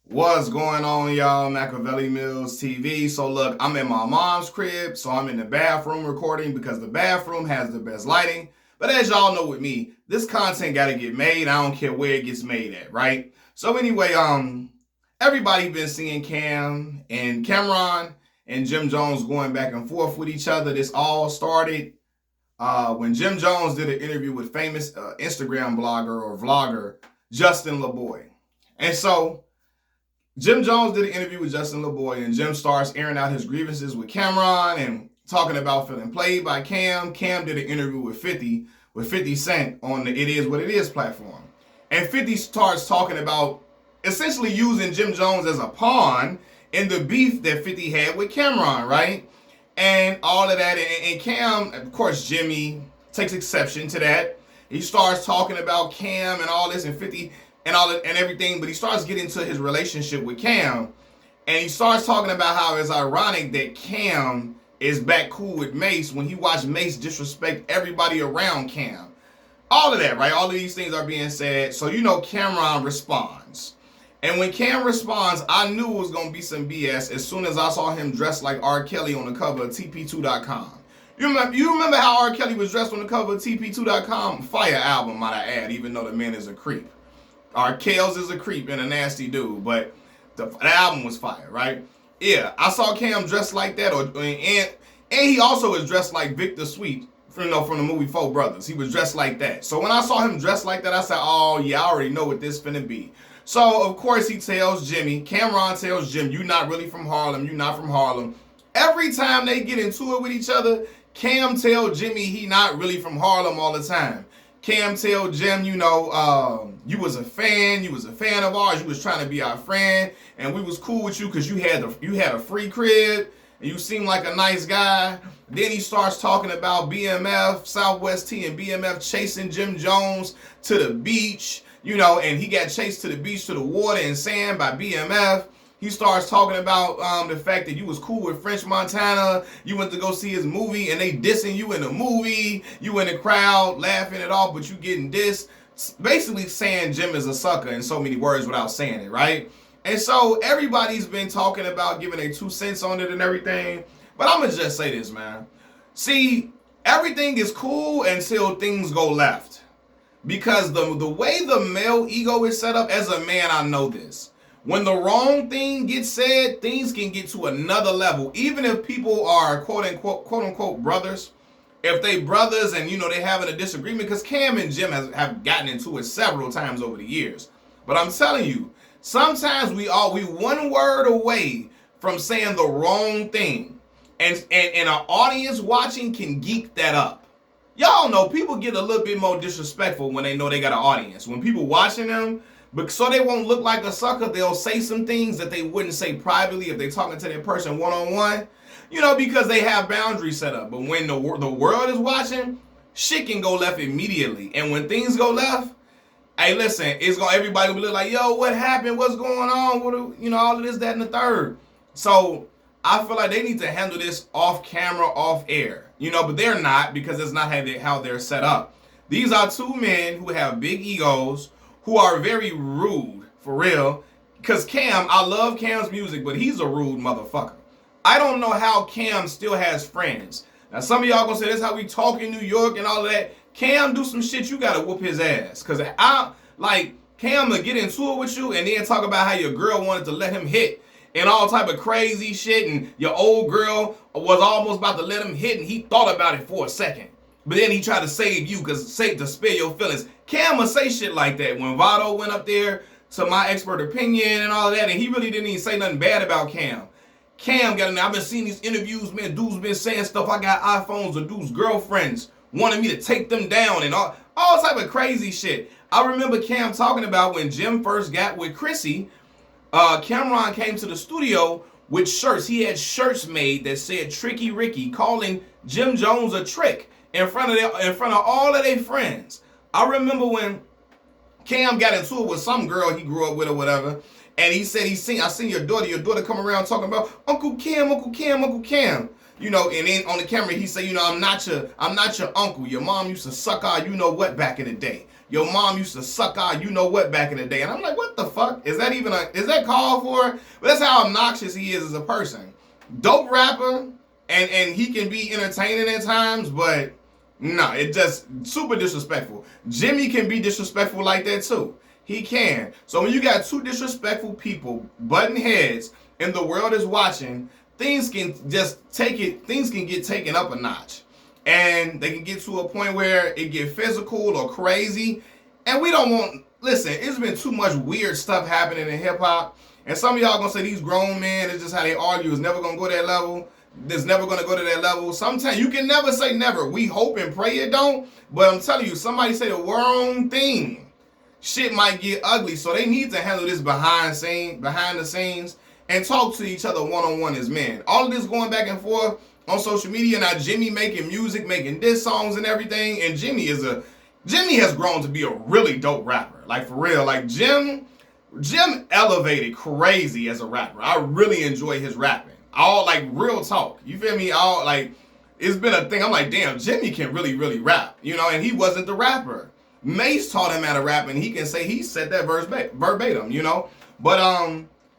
What's going on, y'all? Machiavelli Mills TV. So look, I'm in my mom's crib, so I'm in the bathroom recording because the bathroom has the best lighting. But as y'all know with me, this content gotta get made. I don't care where it gets made at, right? So anyway, everybody been seeing Cam and Cameron and Jim Jones going back and forth with each other. This all started when Jim Jones did an interview with famous Instagram blogger or vlogger Justin LaBoy. And so Jim Jones did an interview with Justin LaBoy, and Jim starts airing out his grievances with Cameron and talking about feeling played by Cam. Cam did an interview with 50 Cent on the It Is What It Is platform. And 50 starts talking about essentially using Jim Jones as a pawn in the beef that 50 had with Cameron, right? And all of that. And Cam, of course, Jimmy takes exception to that. He starts talking about Cam and all this, and 50 and all and everything, but he starts getting into his relationship with Cam, and he starts talking about how it's ironic that Cam is back cool with Mase when he watched Mase disrespect everybody around Cam. All of that, right? All of these things are being said. So Cameron responds. And when Cam responds, I knew it was going to be some BS as soon as I saw him dressed like R. Kelly on the cover of TP2.com. You remember how R. Kelly was dressed on the cover of TP2.com? Fire album, might I add, even though the man is a creep. Kales is a creep and a nasty dude, but the album was fire, right? Yeah, I saw Cam dressed like that, and he also is dressed like Victor Sweet from the movie Four Brothers. He was dressed like that. So when I saw him dressed like that, I said, oh yeah, I already know what this finna be. So of course he tells Cameron tells Jim, you not really from Harlem, you not from Harlem. Every time they get into it with each other, Cam tell Jimmy he not really from Harlem all the time. Cam tell Jim, you was a fan of ours, you was trying to be our friend, and we was cool with you because you had a free crib, and you seemed like a nice guy. Then he starts talking about BMF, Southwest T and BMF chasing Jim Jones to the beach, and he got chased to the beach, to the water and sand by BMF. He starts talking about the fact that you was cool with French Montana. You went to go see his movie, and they dissing you in the movie. You in the crowd laughing it off, but you getting dissed. Basically saying Jim is a sucker in so many words without saying it, right? And so everybody's been talking about giving their 2 cents on it and everything. But I'm going to just say this, man. See, everything is cool until things go left. Because the way the male ego is set up, as a man, I know this. When the wrong thing gets said, things can get to another level. Even if people are quote unquote brothers, if they brothers and they having a disagreement, because Cam and Jim have gotten into it several times over the years. But I'm telling you, sometimes we one word away from saying the wrong thing, and an audience watching can geek that up. Y'all know people get a little bit more disrespectful when they know they got an audience. When people watching them, but so they won't look like a sucker, they'll say some things that they wouldn't say privately if they're talking to that person one-on-one, because they have boundaries set up. But when the world is watching, shit can go left immediately. And when things go left, hey, listen, everybody will be like, yo, what happened? What's going on? All of this, that, and the third. So I feel like they need to handle this off camera, off air, but they're not, because it's not how they're set up. These are two men who have big egos, who are very rude, for real. Because Cam, I love Cam's music, but he's a rude motherfucker. I don't know how Cam still has friends. Now, some of y'all gonna say that's how we talk in New York and all of that. Cam do some shit, you gotta whoop his ass. Because Cam will get into it with you and then talk about how your girl wanted to let him hit and all type of crazy shit, and your old girl was almost about to let him hit and he thought about it for a second. But then he tried to save you to spare your feelings. Cam will say shit like that. When Vado went up there to My Expert Opinion and all of that, and he really didn't even say nothing bad about Cam. Cam got in there. I've been seeing these interviews, man. Dudes been saying stuff. I got iPhones of dudes' girlfriends wanting me to take them down and all type of crazy shit. I remember Cam talking about when Jim first got with Chrissy, Cameron came to the studio with shirts. He had shirts made that said Tricky Ricky, calling Jim Jones a trick in front of all of their friends. I remember when Cam got into it with some girl he grew up with or whatever, and he said I seen your daughter come around talking about Uncle Cam. And then on the camera he said, I'm not your uncle. Your mom used to suck our what back in the day. your mom used to suck out you know what back in the day. And I'm like, what the fuck? Is that called for? But that's how obnoxious he is as a person. Dope rapper, and he can be entertaining at times, but no, it just super disrespectful. Jimmy can be disrespectful like that too. He can. So when you got two disrespectful people butting heads and the world is watching, things can get taken up a notch. And they can get to a point where it get physical or crazy. And we don't want, listen, it's been too much weird stuff happening in hip hop. And some of y'all gonna say these grown men, it's just how they argue, it's never gonna go to that level. It's never gonna go to that level. Sometimes you can never say never. We hope and pray it don't. But I'm telling you, somebody say the wrong thing, shit might get ugly. So they need to handle this behind the scenes and talk to each other one-on-one as men. All of this going back and forth on social media. Now Jimmy making music, making diss songs and everything. And Jimmy has grown to be a really dope rapper. Like for real. Like Jim elevated crazy as a rapper. I really enjoy his rapping. All like real talk. You feel me? All like it's been a thing. I'm like, damn, Jimmy can really, really rap. You know, and he wasn't the rapper. Mase taught him how to rap, and he can say he said that verse verbatim, you know. But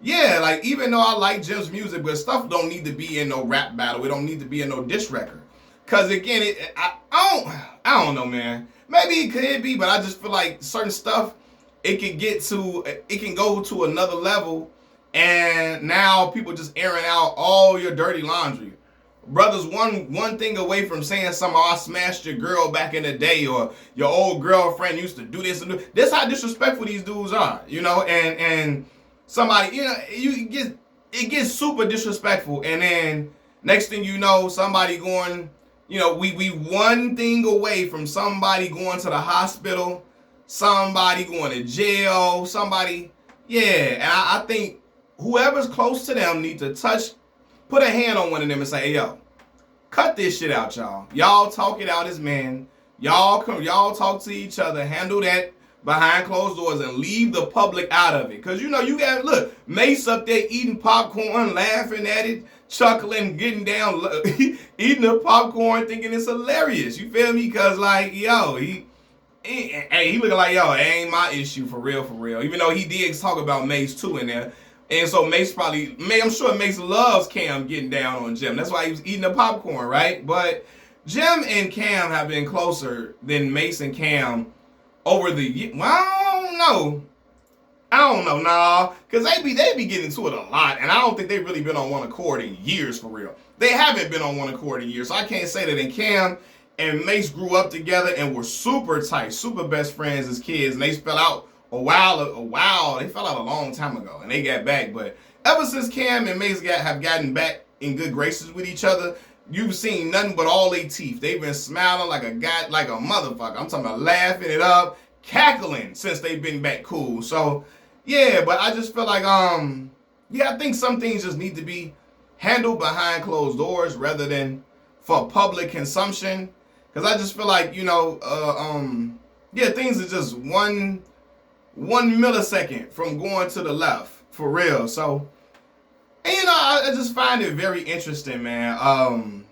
yeah, like even though I like Jim's music, but stuff don't need to be in no rap battle. It don't need to be in no diss record. Cause again, I don't know, man. Maybe it could be, but I just feel like certain stuff it can go to another level, and now people just airing out all your dirty laundry. Brothers, one thing away from saying something, oh, I smashed your girl back in the day, or your old girlfriend used to do this and do. This how disrespectful these dudes are, you know. And somebody, you know, it gets super disrespectful, and then next thing you know, somebody going, you know, we one thing away from somebody going to the hospital, somebody going to jail, somebody, yeah. And I think whoever's close to them need to put a hand on one of them and say, hey, yo, cut this shit out, y'all. Y'all talk it out as men. Y'all talk to each other. Handle that behind closed doors and leave the public out of it. Because, you know, you got, look, Mase up there eating popcorn, laughing at it, chuckling, getting down, eating the popcorn, thinking it's hilarious. You feel me? Because, like, yo, he looking like, yo, it ain't my issue for real, for real. Even though he did talk about Mase too in there. And so I'm sure Mase loves Cam getting down on Jim. That's why he was eating the popcorn, right? But Jim and Cam have been closer than Mase and Cam over the year. Well, I don't know, nah. Because they be getting to it a lot. And I don't think they've really been on one accord in years, for real. They haven't been on one accord in years. So I can't say that. And Cam and Mase grew up together and were super tight, super best friends as kids. And they fell out a while. They fell out a long time ago, and they got back. But ever since Cam and Mase have gotten back in good graces with each other, you've seen nothing but all their teeth. They've been smiling like a motherfucker. I'm talking about laughing it up, cackling since they've been back cool. So yeah, but I just feel like yeah, I think some things just need to be handled behind closed doors rather than for public consumption. Because I just feel like, you know, yeah, things are just one millisecond from going to the left, for real. So, and, you know, I just find it very interesting, man,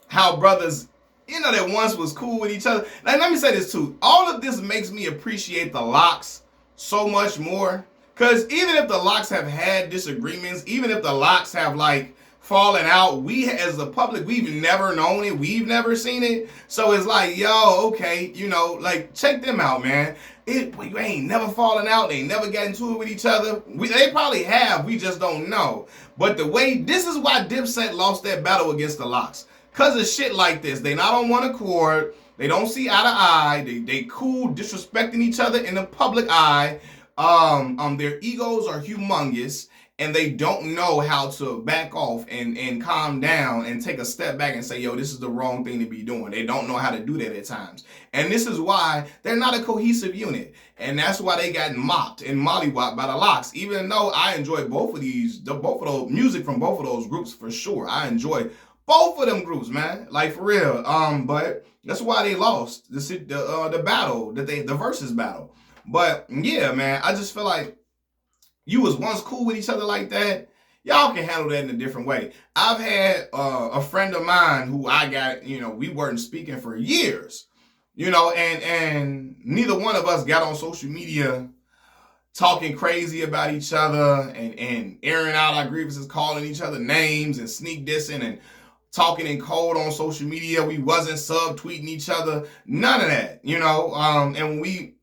how brothers, you know, that once was cool with each other. Now, let me say this too. All of this makes me appreciate the Locks so much more. Because even if the Locks have had disagreements, even if the Locks have, like, falling out, we as the public, we've never known it, we've never seen it. So it's like, yo, okay, you know, like, check them out, man. You ain't never falling out, they never got into it with each other. They probably have, we just don't know. But this is why Dipset lost that battle against the Locks. Cause of shit like this. They not on one accord, they don't see eye to eye, they cool disrespecting each other in the public eye. Their egos are humongous. And they don't know how to back off and calm down and take a step back and say, yo, this is the wrong thing to be doing. They don't know how to do that at times. And this is why they're not a cohesive unit. And that's why they got mocked and mollywopped by the Locks. Even though I enjoy both of those music from both of those groups for sure. I enjoy both of them groups, man. Like for real. But that's why they lost the battle, the versus battle. But yeah, man, I just feel like you was once cool with each other like that, y'all can handle that in a different way. I've had a friend of mine who I got, you know, we weren't speaking for years. and neither one of us got on social media talking crazy about each other and airing out our grievances, calling each other names and sneak dissing and talking in code on social media. We wasn't subtweeting each other. None of that, and when we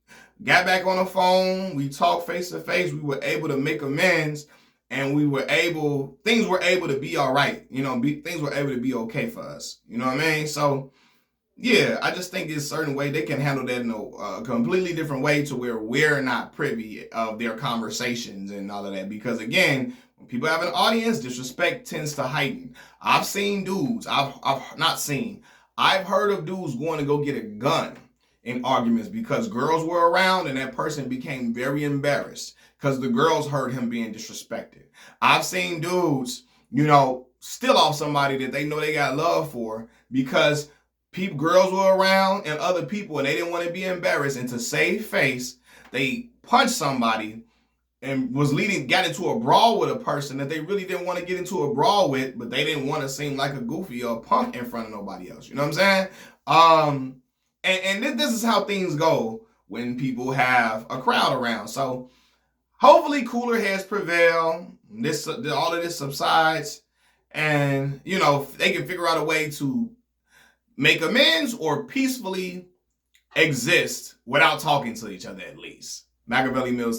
got back on the phone, we talked face to face, we were able to make amends, and things were able to be all right. Things were able to be okay for us. You know what I mean? So yeah, I just think it's a certain way they can handle that in a completely different way to where we're not privy of their conversations and all of that. Because again, when people have an audience, disrespect tends to heighten. I've seen dudes, I've heard of dudes going to go get a gun in arguments because girls were around and that person became very embarrassed because the girls heard him being disrespected. I've seen dudes, steal off somebody that they know they got love for because girls were around and other people and they didn't want to be embarrassed, and to save face they punched somebody and got into a brawl with a person that they really didn't want to get into a brawl with, but they didn't want to seem like a goofy or a punk in front of nobody else. You know what I'm saying? And this is how things go when people have a crowd around. So hopefully cooler heads prevail, all of this subsides, and they can figure out a way to make amends or peacefully exist without talking to each other, at least. Machiavelli Mills